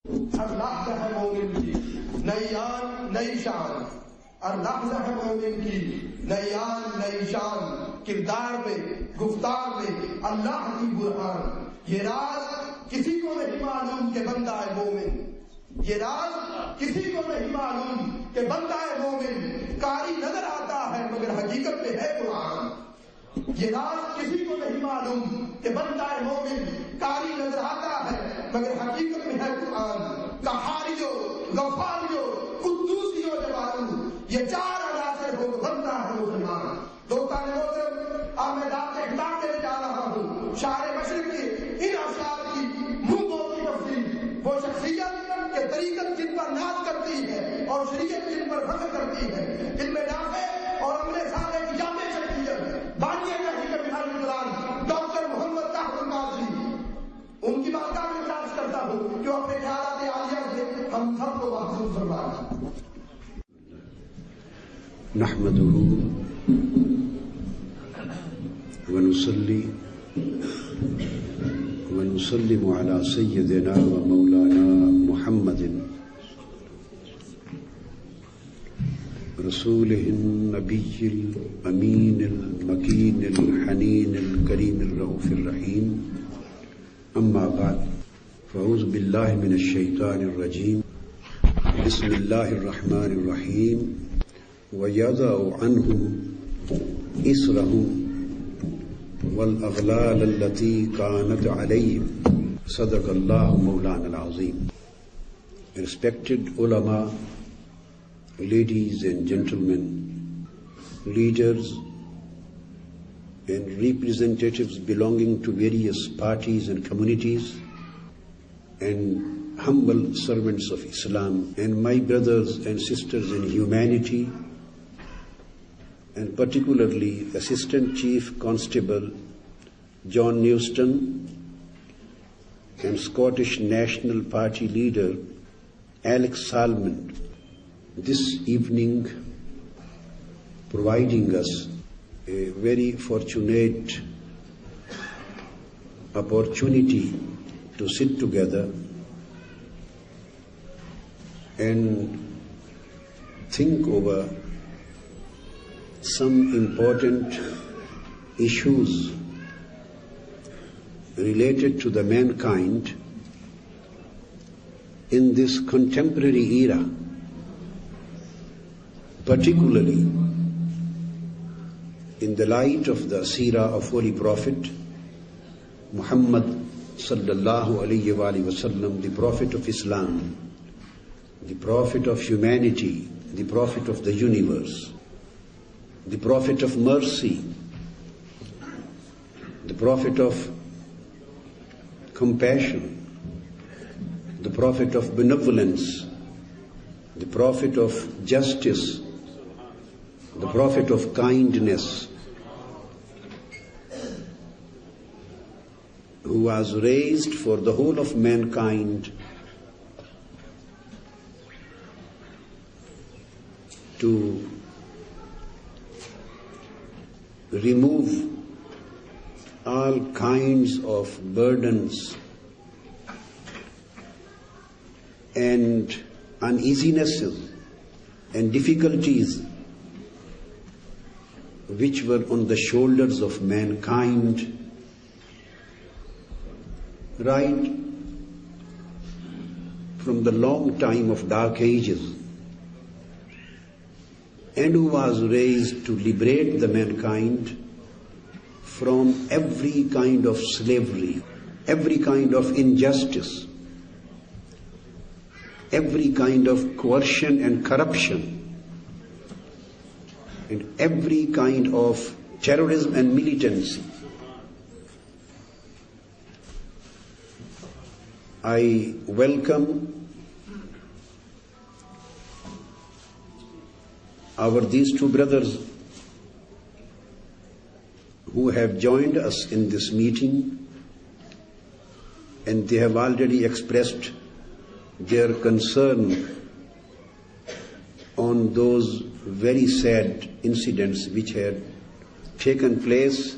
हर लफ्ज़ है मोमिन की नई आन नई शान, हर लफ्ज़ है मोमिन की नई आन नई शान, किरदार में गुफ्तार में अल्लाह की बुरहान। ये राज किसी को नहीं मालूम कि बंदा है मोमिन, ये राज किसी को नहीं मालूम कि बंदा है मोमिन, कारी नजर आता है मगर हकीकत में है कुरान। ये राज किसी को नहीं मालूम कि बंदा है मोमिन, कारी नजर आता है मगर हकीकत में है कुरान। कहारियो गफ्फारियो कुद्दूसियो जवारू, ये चार अदा से हो बंदा है मुसलमान। दोस्तान मोहतरम, अब मैं आपसे खिताब देने जा रहा हूँ शार मशरिक की इन अशार की मुंह की तफसीर। वो शख्सियत के तरीकत जिन पर नाज करती है और शरीयत जिन पर फख्र करती है, इनमें नाफे और अमले साले की जाते शख्सियत बानिया तहरीक बिहार गुलाम डॉक्टर मोहम्मद ताहिर काजी, उनकी बात में पेश करता हूँ जो अपने ख्यालात आलिया से हम सबको महसूस फरमाए। नहमदुहु व नुसल्ली व नुसल्लिमु अला सय्यिदिना व मौलाना मुहम्मदिन रसूलिहिन नबिय्यिल अमीनिल मकीनिल हनीनिल करीमिर रऊफिर रहीम। अम्मा बाद फ़अऊज़ु बिल्लाहि मिनश शैतानिर रजीम। बिस्मिल्लाहिर रहमानिर रहीम। व यज़अु अन्हुम इसरहुम वल अग़लाल अल्लती कानत अलैहिम। सदक़ल्लाहु मौलाना अज़ीम। Respected ulama, ladies and gentlemen, leaders and representatives belonging to various parties and communities, and humble servants of Islam, and my brothers and sisters in humanity, and particularly Assistant Chief Constable John Newston and Scottish National Party leader Alex Salmond, this evening providing us a very fortunate opportunity to sit together and think over some important issues related to the mankind in this contemporary era, particularly in the light of the Seerah of Holy Prophet Muhammad sallallahu alayhi wa sallam, the Prophet of Islam, the Prophet of humanity, the Prophet of the universe, the Prophet of mercy, the Prophet of compassion, the Prophet of benevolence, the Prophet of justice, the Prophet of kindness, who was raised for the whole of mankind to remove all kinds of burdens and uneasinesses and difficulties which were on the shoulders of mankind right from the long time of dark ages, and who was raised to liberate the mankind from every kind of slavery, every kind of injustice, every kind of coercion and corruption, and every kind of terrorism and militancy. I welcome these two brothers who have joined us in this meeting, and they have already expressed their concern on those very sad incidents which had taken place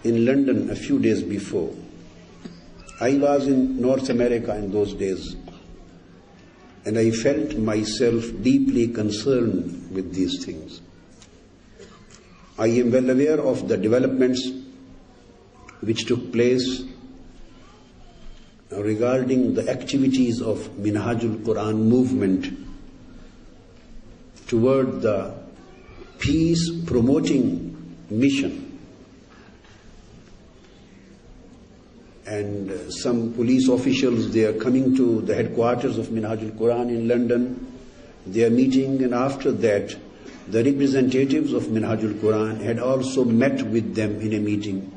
in London a few days before. I was in North America in those days, and I felt myself deeply concerned with these things. I am well aware of the developments which took place regarding the activities of Minhajul Quran movement toward the peace promoting mission. And some police officials, they are coming to the headquarters of Minhajul Quran in London. They are meeting, and after that, the representatives of Minhajul Quran had also met with them in a meeting,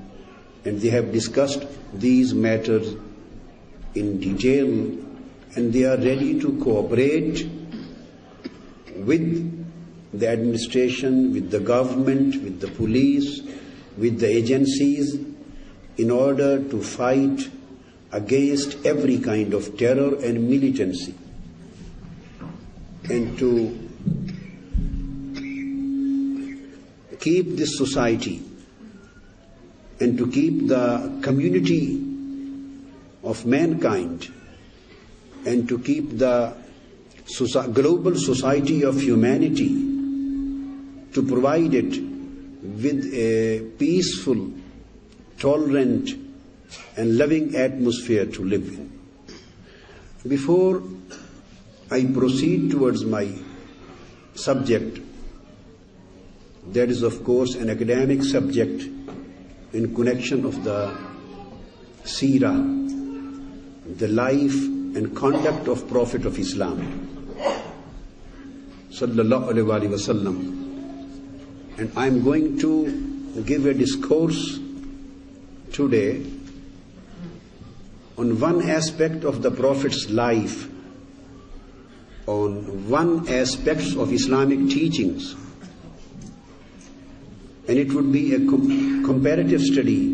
and they have discussed these matters in detail, and they are ready to cooperate with the administration, with the government, with the police, with the agencies, in order to fight against every kind of terror and militancy, and to keep this society and to keep the community of mankind and to keep the global society of humanity, to provide it with a peaceful, tolerant and loving atmosphere to live in. Before I proceed towards my subject, that is of course an academic subject in connection of the Seerah, the life and conduct of Prophet of Islam, sallallahu alaihi wasallam. And I am going to give a discourse today on one aspect of the Prophet's life, on one aspect of Islamic teachings, and it would be a comparative study.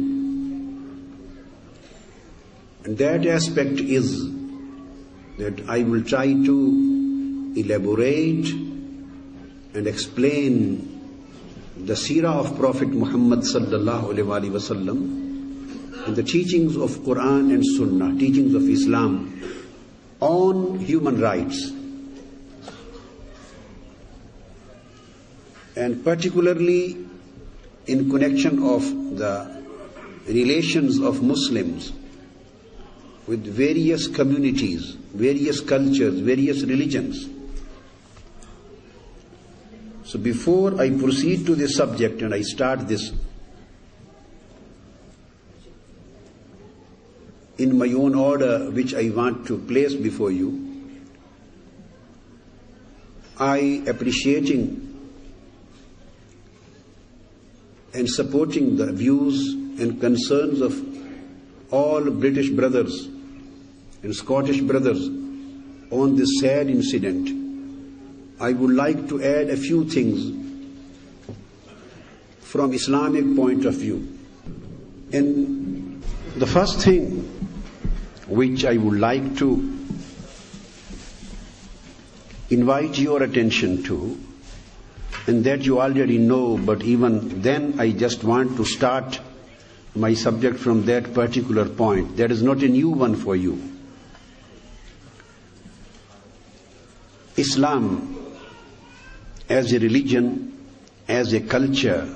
And that aspect is that I will try to elaborate and explain the Seerah of Prophet Muhammad sallallahu alaihi wasallam and the teachings of Quran and Sunnah, teachings of Islam on human rights, and particularly in connection of the relations of Muslims with various communities, various cultures, various religions. So before I proceed to this subject and I start this in my own order, which I want to place before you, I appreciating and supporting the views and concerns of all British brothers and Scottish brothers on this sad incident, I would like to add a few things from Islamic point of view. And the first thing which I would like to invite your attention to, and that you already know, but even then I just want to start my subject from that particular point. That is not a new one for you. Islam as a religion, as a culture,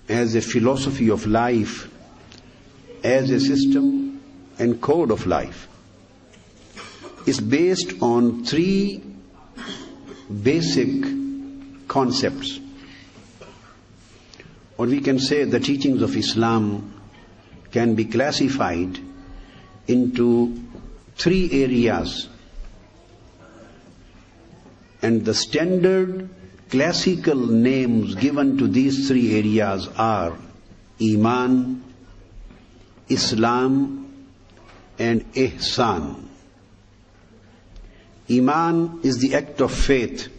as a philosophy of life, as a system and code of life, is based on three basic concepts. Or we can say the teachings of Islam can be classified into three areas. And the standard classical names given to these three areas are Iman, Islam, and Ihsan. Iman is the act of faith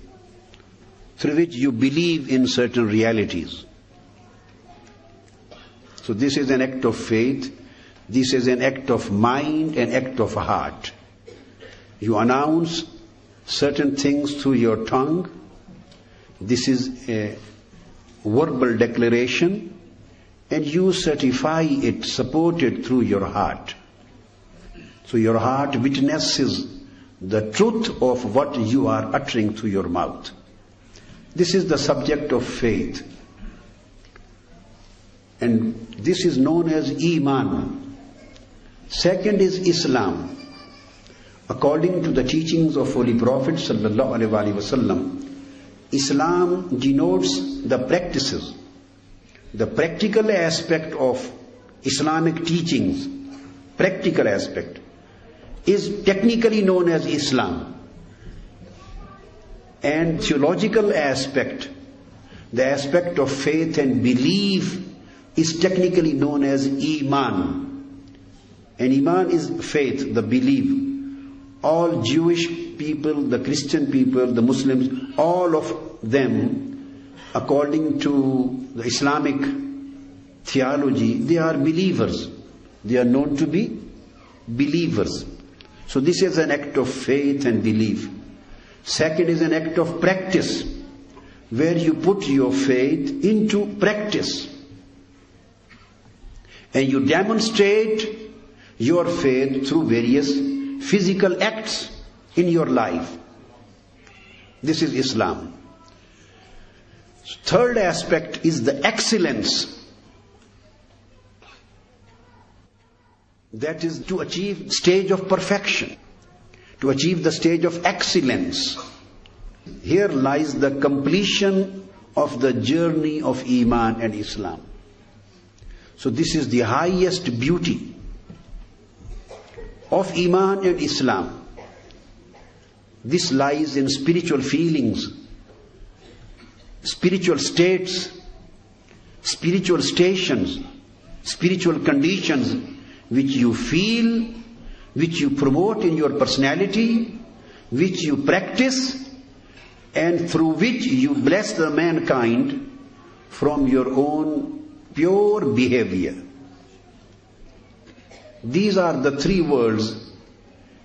through which you believe in certain realities. So this is an act of faith, this is an act of mind, an act of heart. You announce certain things through your tongue. This is a verbal declaration, and you certify it, support it through your heart. So your heart witnesses the truth of what you are uttering through your mouth. This is the subject of faith. And this is known as Iman. Second is Islam. According to the teachings of Holy Prophet sallallahu alaihi wasallam, Islam denotes the practices, the practical aspect of Islamic teachings. Practical aspect is technically known as Islam. And theological aspect, the aspect of faith and belief, is technically known as Iman. And Iman is faith, the belief. All Jewish people, the Christian people, the Muslims, all of them, according to the Islamic theology, they are believers. They are known to be believers. So this is an act of faith and belief. Second is an act of practice, where you put your faith into practice. And you demonstrate your faith through various physical acts in your life. This is Islam. Third aspect is the excellence. That is to achieve stage of perfection, to achieve the stage of excellence. Here lies the completion of the journey of Iman and Islam. So this is the highest beauty of Iman and Islam. This lies in spiritual feelings, spiritual states, spiritual stations, spiritual conditions which you feel, which you promote in your personality, which you practice, and through which you bless the mankind from your own pure behavior. These are the three words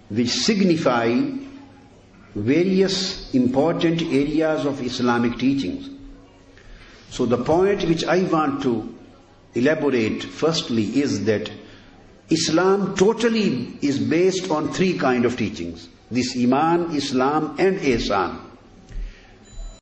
which signify various important areas of Islamic teachings. So the point which I want to elaborate firstly is that Islam totally is based on three kinds of teachings. This Iman, Islam and Ihsan.